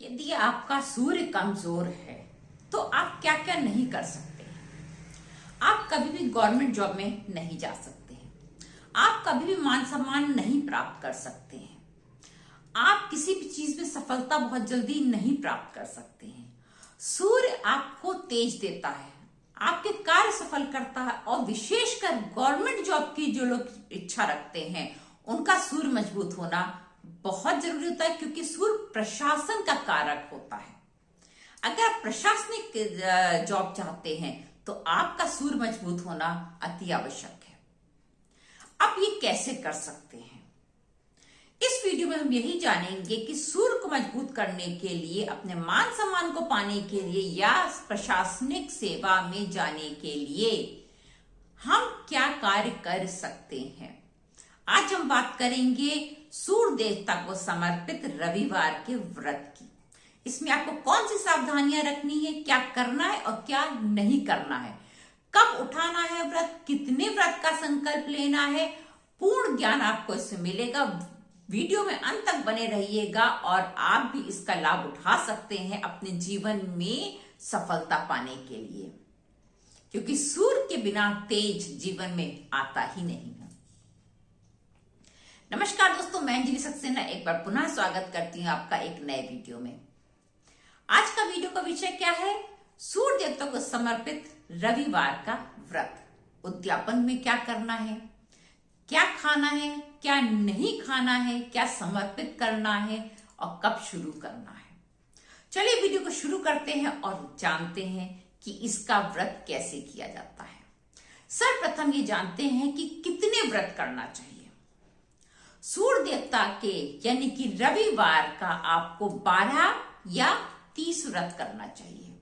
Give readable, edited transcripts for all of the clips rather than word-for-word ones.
यदि आपका सूर्य कमजोर है तो आप क्या क्या नहीं कर सकते हैं। आप कभी भी गवर्नमेंट जॉब में नहीं जा सकते हैं। आप कभी भी मान सम्मान नहीं प्राप्त कर सकते हैं। आप किसी भी चीज में सफलता बहुत जल्दी नहीं प्राप्त कर सकते हैं। सूर्य आपको तेज देता है, आपके कार्य सफल करता है और विशेषकर गवर्नमेंट जॉब की जो लोग इच्छा रखते हैं उनका सूर्य मजबूत होना बहुत जरूरी होता है, क्योंकि सूर्य प्रशासन का कारक होता है। अगर आप प्रशासनिक जॉब चाहते हैं तो आपका सूर्य मजबूत होना अति आवश्यक है। अब ये कैसे कर सकते हैं, इस वीडियो में हम यही जानेंगे कि सूर्य को मजबूत करने के लिए, अपने मान सम्मान को पाने के लिए या प्रशासनिक सेवा में जाने के लिए हम क्या कार्य कर सकते हैं। आज हम बात करेंगे सूर्य देवता को समर्पित रविवार के व्रत की। इसमें आपको कौन सी सावधानियां रखनी है, क्या करना है और क्या नहीं करना है, कब उठाना है व्रत, कितने व्रत का संकल्प लेना है, पूर्ण ज्ञान आपको इसमें मिलेगा। वीडियो में अंत तक बने रहिएगा और आप भी इसका लाभ उठा सकते हैं अपने जीवन में सफलता पाने के लिए, क्योंकि सूर्य के बिना तेज जीवन में आता ही नहीं है। नमस्कार दोस्तों, मैं अंजलि सक्सेना एक बार पुनः स्वागत करती हूं आपका एक नए वीडियो में। आज का वीडियो का विषय क्या है? सूर्य देवता को समर्पित रविवार का व्रत। उद्यापन में क्या करना है, क्या खाना है, क्या नहीं खाना है, क्या समर्पित करना है और कब शुरू करना है। चलिए वीडियो को शुरू करते हैं और जानते हैं कि इसका व्रत कैसे किया जाता है। सर्वप्रथम ये जानते हैं कि कितने व्रत करना चाहिए। सूर्य देवता के यानी कि रविवार का आपको 12 या 30 व्रत करना चाहिए।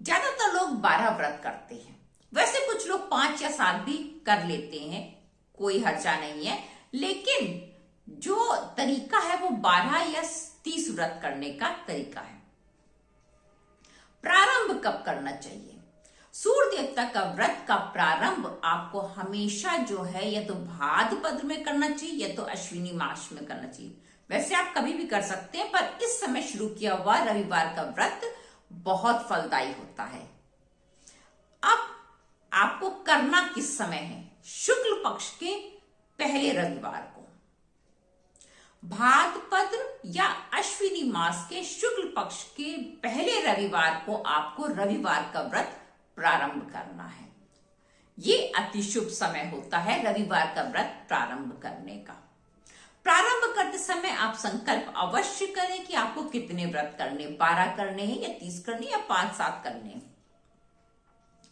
ज्यादातर लोग 12 व्रत करते हैं, वैसे कुछ लोग 5 या 7 भी कर लेते हैं, कोई हर्जा नहीं है, लेकिन जो तरीका है वो 12 या 30 व्रत करने का तरीका है। प्रारंभ कब करना चाहिए? सूर्य देवता का व्रत का प्रारंभ आपको हमेशा जो है या तो भाद्रपद में करना चाहिए या तो अश्विनी मास में करना चाहिए। वैसे आप कभी भी कर सकते हैं, पर इस समय शुरू किया हुआ रविवार का व्रत बहुत फलदायी होता है। अब आपको करना किस समय है? शुक्ल पक्ष के पहले रविवार को, भाद्रपद या अश्विनी मास के शुक्ल पक्ष के पहले रविवार को आपको रविवार का व्रत प्रारंभ करना है। ये अति शुभ समय होता है रविवार का व्रत प्रारंभ करने का। प्रारंभ करते समय आप संकल्प अवश्य करें कि आपको कितने व्रत करने, 12 करने हैं या 30 करने या 5-7 करने हैं।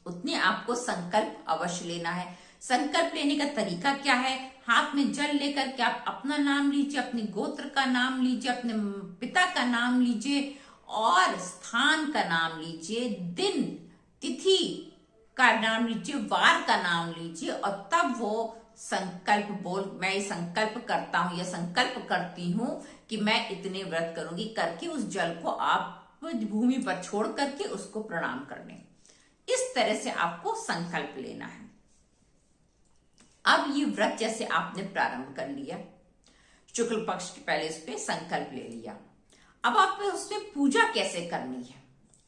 उतने आपको संकल्प अवश्य लेना है। संकल्प लेने का तरीका क्या है? हाथ में जल लेकर के आप अपना नाम लीजिए, अपने गोत्र का नाम लीजिए, अपने पिता का नाम लीजिए और स्थान का नाम लीजिए, दिन तिथि का नाम लीजिए, वार का नाम लीजिए और तब वो संकल्प मैं संकल्प करता हूं या संकल्प करती हूं कि मैं इतने व्रत करूंगी करके उस जल को आप भूमि पर छोड़ करके उसको प्रणाम करने। इस तरह से आपको संकल्प लेना है। अब ये व्रत जैसे आपने प्रारंभ कर लिया, शुक्ल पक्ष के पहले इस पे संकल्प ले लिया, अब आप उसमें पूजा कैसे करनी है?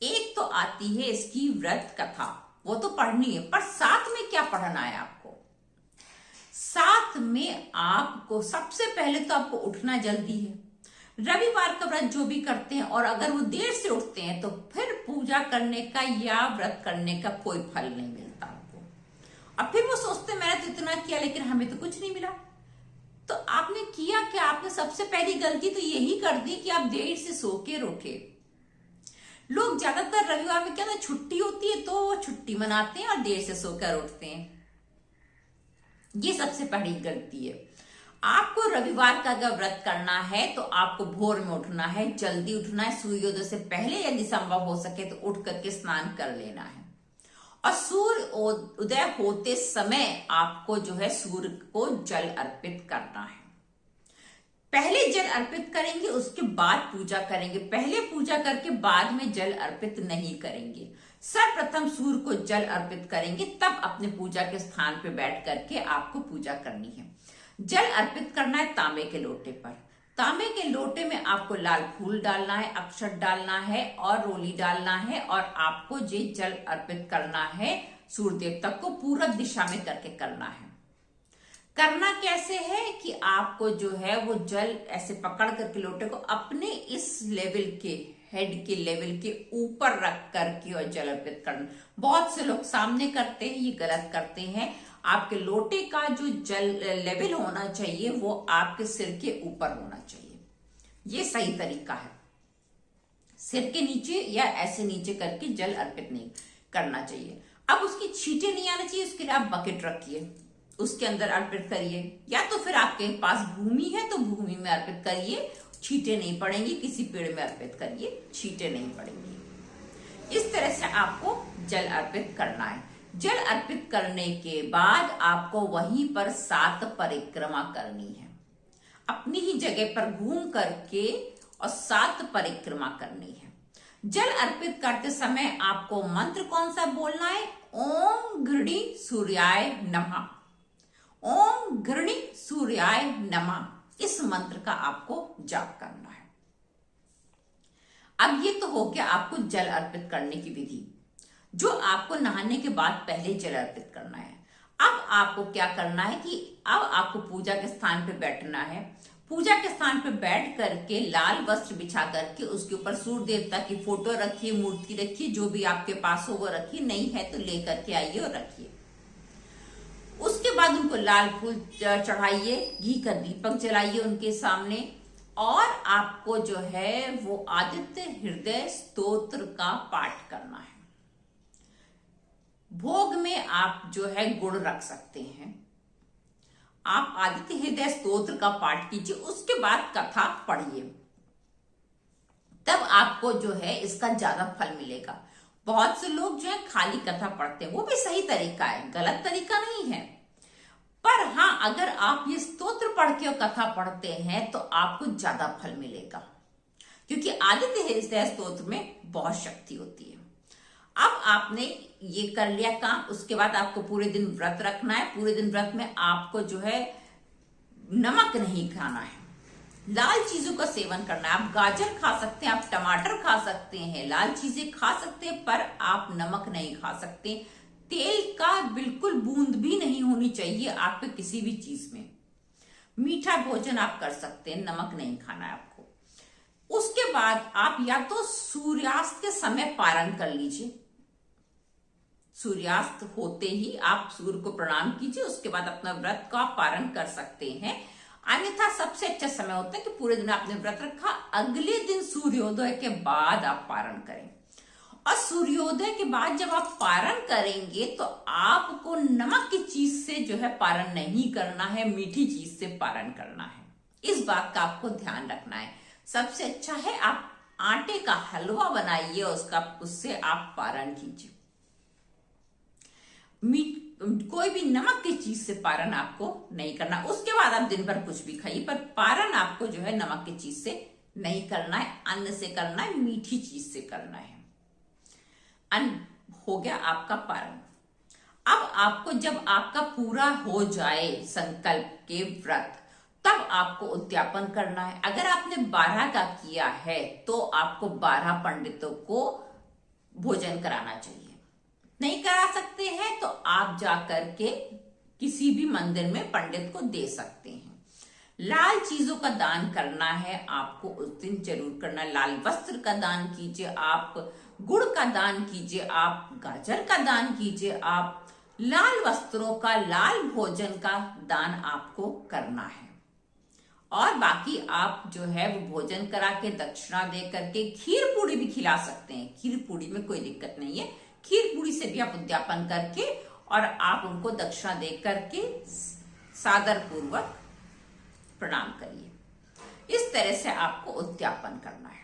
एक तो आती है इसकी व्रत कथा, वो तो पढ़नी है, पर साथ में क्या पढ़ना है आपको? साथ में आपको सबसे पहले तो आपको उठना जल्दी है। रविवार का व्रत जो भी करते हैं और अगर वो देर से उठते हैं तो फिर पूजा करने का या व्रत करने का कोई फल नहीं मिलता आपको। अब फिर वो सोचते हैं मैंने तो इतना किया लेकिन हमें तो कुछ नहीं मिला। तो आपने किया क्या? आपने सबसे पहली गलती तो यही कर दी कि आप देर से सो के उठे। लोग ज्यादातर रविवार में क्या ना छुट्टी होती है तो वो छुट्टी मनाते हैं और देर से सोकर उठते हैं। ये सबसे बड़ी गलती है। आपको रविवार का अगर व्रत करना है तो आपको भोर में उठना है, जल्दी उठना है, सूर्योदय से पहले यदि संभव हो सके तो उठ करके स्नान कर लेना है और सूर्य उदय होते समय आपको जो है सूर्य को जल अर्पित करना है। पहले जल अर्पित करेंगे, उसके बाद पूजा करेंगे। पहले पूजा करके बाद में जल अर्पित नहीं करेंगे। सर्वप्रथम सूर्य को जल अर्पित करेंगे, तब अपने पूजा के स्थान पे बैठ करके आपको पूजा करनी है। जल अर्पित करना है तांबे के लोटे पर। तांबे के लोटे में आपको लाल फूल डालना है, अक्षत डालना है और रोली डालना है और आपको ये जल अर्पित करना है सूर्य देवता को पूरब दिशा में करके करना है। करना कैसे है कि आपको जो है वो जल ऐसे पकड़ करके लोटे को अपने इस लेवल के हेड के लेवल के ऊपर रख करके और जल अर्पित करना। बहुत से लोग सामने करते हैं, ये गलत करते हैं। आपके लोटे का जो जल लेवल होना चाहिए वो आपके सिर के ऊपर होना चाहिए, ये सही तरीका है। सिर के नीचे या ऐसे नीचे करके जल अर्पित नहीं करना चाहिए। अब उसकी छींटे नहीं आना चाहिए, उसके लिए आप बकेट रखिए, उसके अंदर अर्पित करिए, या तो फिर आपके पास भूमि है तो भूमि में अर्पित करिए, छींटे नहीं पड़ेंगी। किसी पेड़ में अर्पित करिए, छींटे नहीं पड़ेंगी। इस तरह से आपको जल अर्पित करना है। जल अर्पित करने के बाद आपको वहीं पर 7 परिक्रमा करनी है, अपनी ही जगह पर घूम करके और 7 परिक्रमा करनी है। जल अर्पित करते समय आपको मंत्र कौन सा बोलना है? ओम घृणी सूर्याय नमः। ओम घृणी सूर्याय नमः, इस मंत्र का आपको जाप करना है। अब ये तो हो गया आपको जल अर्पित करने की विधि, जो आपको नहाने के बाद पहले जल अर्पित करना है। अब आपको क्या करना है कि अब आपको पूजा के स्थान पे बैठना है। पूजा के स्थान पे बैठ करके लाल वस्त्र बिछा करके उसके ऊपर सूर्य देवता की फोटो रखिए, मूर्ति रखिए, जो भी आपके पास हो वो रखिए, नहीं है तो ले करके आइए और रखिए। उसके बाद उनको लाल फूल चढ़ाइए, घी का दीपक जलाइए उनके सामने, और आपको जो है वो आदित्य हृदय स्तोत्र का पाठ करना है। भोग में आप जो है गुड़ रख सकते हैं। आप आदित्य हृदय स्तोत्र का पाठ कीजिए, उसके बाद कथा पढ़िए, तब आपको जो है इसका ज्यादा फल मिलेगा। बहुत से लोग जो है खाली कथा पढ़ते हैं, वो भी सही तरीका है, गलत तरीका नहीं है। पर हाँ, अगर आप ये स्तोत्र पढ़ के और कथा पढ़ते हैं तो आपको ज्यादा फल मिलेगा, क्योंकि आदित्य हृदय स्तोत्र में बहुत शक्ति होती है। अब आपने ये कर लिया काम, उसके बाद आपको पूरे दिन व्रत रखना है। पूरे दिन व्रत में आपको जो है नमक नहीं खाना है, लाल चीजों का सेवन करना है। आप गाजर खा सकते हैं, आप टमाटर खा सकते हैं, लाल चीजें खा सकते हैं, पर आप नमक नहीं खा सकते। तेल का बिल्कुल बूंद भी नहीं होनी चाहिए आपके किसी भी चीज में। मीठा भोजन आप कर सकते हैं, नमक नहीं खाना है आपको। उसके बाद आप या तो सूर्यास्त के समय पारण कर लीजिए, सूर्यास्त होते ही आप सूर्य को प्रणाम कीजिए, उसके बाद अपना व्रत का पारण कर सकते हैं। अन्यथा सबसे अच्छा समय होता है कि पूरे दिन आपने व्रत रखा, अगले दिन सूर्योदय के बाद आप पारण करें। और सूर्योदय के बाद जब आप पारण करेंगे तो आपको नमक की चीज से जो है पारण नहीं करना है, मीठी चीज से पारण करना है। इस बात का आपको ध्यान रखना है। सबसे अच्छा है आप आटे का हलवा बनाइए, उससे आप पारण कीजिए। कोई भी नमक की चीज से पारण आपको नहीं करना। उसके बाद आप दिन भर कुछ भी खाइए, पर पारण आपको जो है नमक की चीज से नहीं करना है, अन्न से करना है, मीठी चीज से करना है। अन्न हो गया आपका पारण। अब आपको जब आपका पूरा हो जाए संकल्प के व्रत, तब आपको उद्यापन करना है। अगर आपने 12 का किया है तो आपको 12 पंडितों को भोजन कराना चाहिए। नहीं करा सकते हैं तो आप जाकर के किसी भी मंदिर में पंडित को दे सकते हैं। लाल चीजों का दान करना है आपको, उस दिन जरूर करना। लाल वस्त्र का दान कीजिए, आप गुड़ का दान कीजिए, आप गाजर का दान कीजिए, आप लाल वस्त्रों का, लाल भोजन का दान आपको करना है। और बाकी आप जो है वो भोजन करा के दक्षिणा दे करके खीर पूड़ी भी खिला सकते हैं। खीर पूड़ी में कोई दिक्कत नहीं है, खीर पूड़ी से भी आप उद्यापन करके और आप उनको दक्षिणा दे करके सादर पूर्वक प्रणाम करिए। इस तरह से आपको उद्यापन करना है।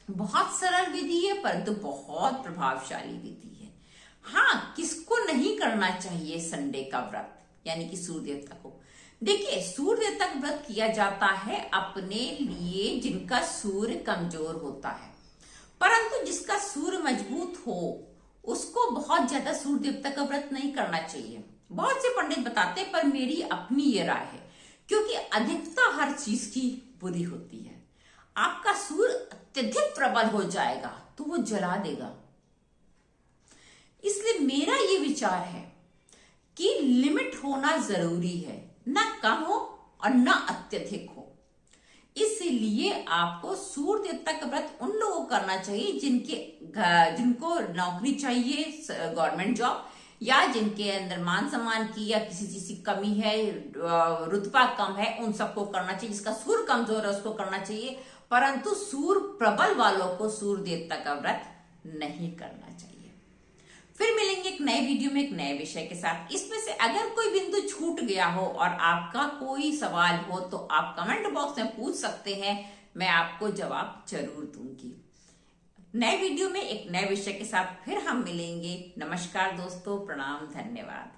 बहुत सरल विधि है, परंतु बहुत प्रभावशाली विधि है। हाँ, किसको नहीं करना चाहिए संडे का व्रत, यानी कि सूर्य देवता को? देखिए, सूर्य देवता का व्रत किया जाता है अपने लिए जिनका सूर्य कमजोर होता है, परंतु जिसका सूर्य मजबूत हो उसको बहुत ज्यादा सूर्य देवता का व्रत नहीं करना चाहिए। बहुत से पंडित बताते हैं, पर मेरी अपनी ये राय है, क्योंकि अधिकता हर चीज की बुरी होती है। आपका सूर्य अत्यधिक प्रबल हो जाएगा तो वो जला देगा। इसलिए मेरा ये विचार है कि लिमिट होना जरूरी है, ना कम हो और ना अत्यधिक हो। इसलिए आपको सूर्य देवता का व्रत उन लोगों को करना चाहिए जिनको नौकरी चाहिए, गवर्नमेंट जॉब, या जिनके अंदर मान सम्मान की या किसी चीज की कमी है, रुतबा कम है, उन सबको करना चाहिए। जिसका सूर्य कमजोर है उसको करना चाहिए, परंतु सूर्य प्रबल वालों को सूर्य देवता का व्रत नहीं करना चाहिए। फिर मिलेंगे एक नए वीडियो में एक नए विषय के साथ। इसमें से अगर कोई बिंदु छूट गया हो और आपका कोई सवाल हो तो आप कमेंट बॉक्स में पूछ सकते हैं, मैं आपको जवाब जरूर दूंगी। नए वीडियो में एक नए विषय के साथ फिर हम मिलेंगे। नमस्कार दोस्तों, प्रणाम, धन्यवाद।